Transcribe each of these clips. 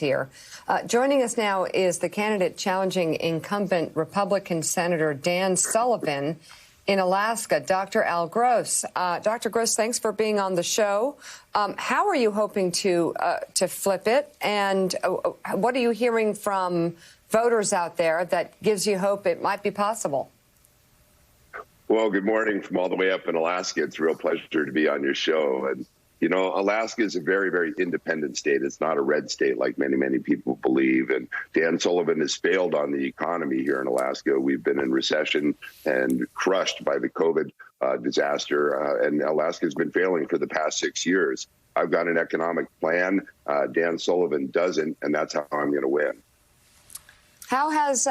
here. Joining us now is the candidate challenging incumbent Republican Senator Dan Sullivan in Alaska, Dr. Al Gross. Dr. Gross, thanks for being on the show. How are you hoping to flip it? And what are you hearing from voters out there that gives you hope it might be possible? Well, good morning from all the way up in Alaska. It's a real pleasure to be on your show. And, you know, Alaska is a very, very independent state. It's not a red state like many, many people believe. And Dan Sullivan has failed on the economy here in Alaska. We've been in recession and crushed by the COVID disaster. And Alaska has been failing for the past 6 years. I've got an economic plan. Dan Sullivan doesn't, and that's how I'm going to win. How has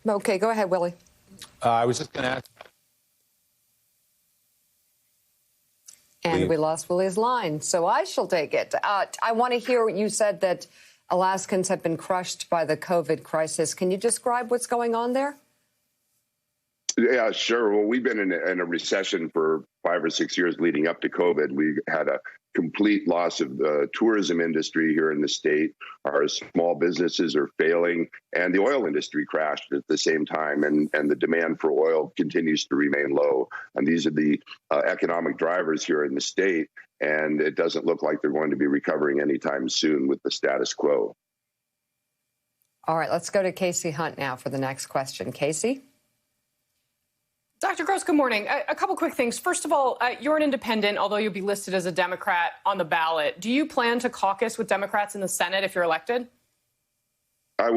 OK, go ahead, Willie. I was just going to ask. And we lost Willie's line, so I shall take it. I want to hear what you said, that Alaskans have been crushed by the COVID crisis. Can you describe what's going on there? Yeah, sure. Well, we've been in a recession for 5 or 6 years leading up to COVID. We had a complete loss of the tourism industry here in the state. Our small businesses are failing, and the oil industry crashed at the same time, and the demand for oil continues to remain low. And these are the economic drivers here in the state, and it doesn't look like they're going to be recovering anytime soon with the status quo. All right, let's go to Casey Hunt now for the next question. Casey? Dr. Gross, good morning. A couple quick things. First of all, you're an independent, although you'll be listed as a Democrat on the ballot. Do you plan to caucus with Democrats in the Senate if you're elected? I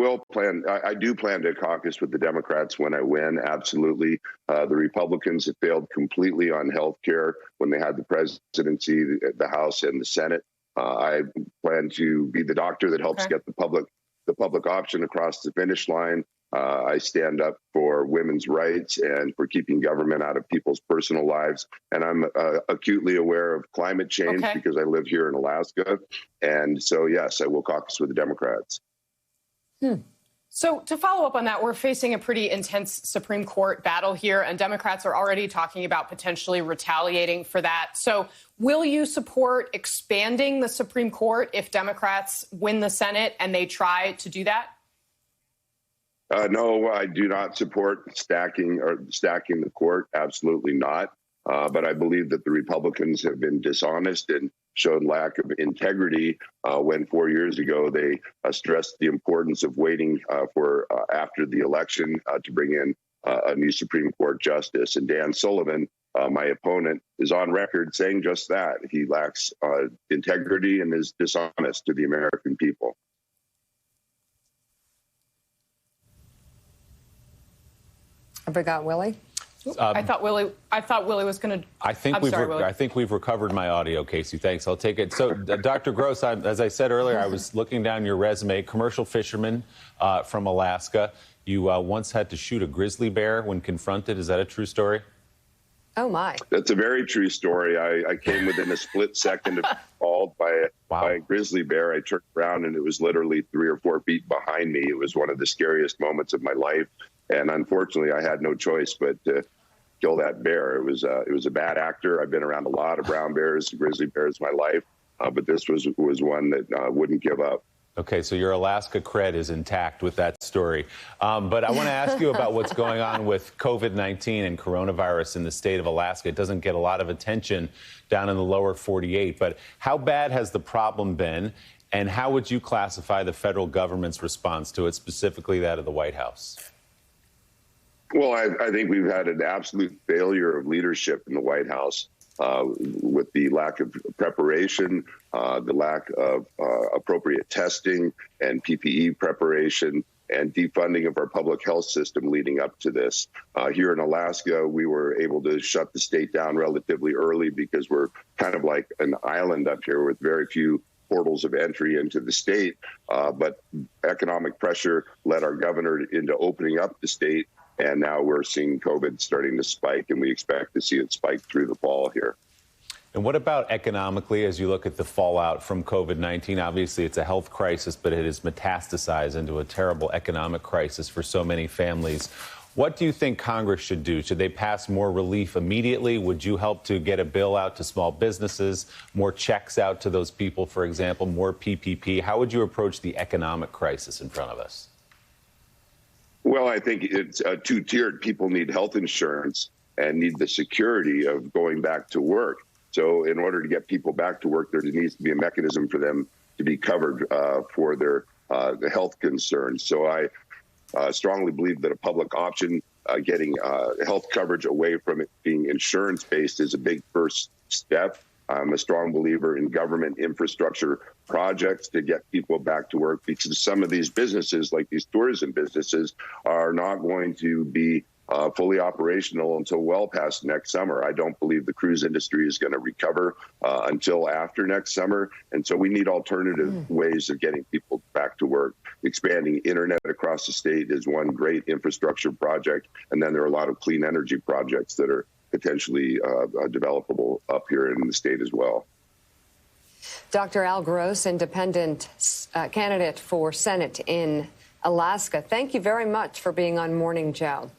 do plan to caucus with the Democrats when I win. Absolutely. The Republicans have failed completely on health care when they had the presidency, the House, and the Senate. I plan to be the doctor that helps get the public option across the finish line. I stand up for women's rights and for keeping government out of people's personal lives. And I'm acutely aware of climate change because I live here in Alaska. And so, yes, I will caucus with the Democrats. So to follow up on that, we're facing a pretty intense Supreme Court battle here, and Democrats are already talking about potentially retaliating for that. So will you support expanding the Supreme Court if Democrats win the Senate and they try to do that? No, I do not support stacking the court. Absolutely not. But I believe that the Republicans have been dishonest and shown lack of integrity when 4 years ago they stressed the importance of waiting for after the election to bring in a new Supreme Court justice. And Dan Sullivan, my opponent, is on record saying just that. He lacks integrity and is dishonest to the American people. I forgot Willie. I thought Willie was going to. I think we've recovered my audio, Casey. Thanks. I'll take it. So, Dr. Gross, as I said earlier, I was looking down your resume. Commercial fisherman from Alaska. You once had to shoot a grizzly bear when confronted. Is that a true story? Oh my! That's a very true story. I came within a split second of being called by a grizzly bear. I turned around and it was literally 3 or 4 feet behind me. It was one of the scariest moments of my life. And unfortunately, I had no choice but to kill that bear. It was a bad actor. I've been around a lot of brown bears, grizzly bears in my life, but this was one that wouldn't give up. Okay, so your Alaska cred is intact with that story. But I want to ask you about what's going on with COVID-19 and coronavirus in the state of Alaska. It doesn't get a lot of attention down in the lower 48, but how bad has the problem been, and how would you classify the federal government's response to it, specifically that of the White House? Well, I think we've had an absolute failure of leadership in the White House with the lack of preparation, the lack of appropriate testing and PPE preparation, and defunding of our public health system leading up to this. Here in Alaska, we were able to shut the state down relatively early because we're kind of like an island up here with very few portals of entry into the state. But economic pressure led our governor into opening up the state. And now we're seeing COVID starting to spike, and we expect to see it spike through the fall here. And what about economically as you look at the fallout from COVID-19? Obviously, it's a health crisis, but it has metastasized into a terrible economic crisis for so many families. What do you think Congress should do? Should they pass more relief immediately? Would you help to get a bill out to small businesses, more checks out to those people, for example, more PPP? How would you approach the economic crisis in front of us? Well, I think it's two-tiered. People need health insurance and need the security of going back to work. So in order to get people back to work, there needs to be a mechanism for them to be covered for their health concerns. So I strongly believe that a public option, getting health coverage away from it being insurance-based, is a big first step. I'm a strong believer in government infrastructure projects to get people back to work, because some of these businesses, like these tourism businesses, are not going to be fully operational until well past next summer. I don't believe the cruise industry is going to recover until after next summer. And so we need alternative ways of getting people back to work. Expanding internet across the state is one great infrastructure project. And then there are a lot of clean energy projects that are potentially developable up here in the state as well. Dr. Al Gross, independent candidate for Senate in Alaska, thank you very much for being on Morning Joe.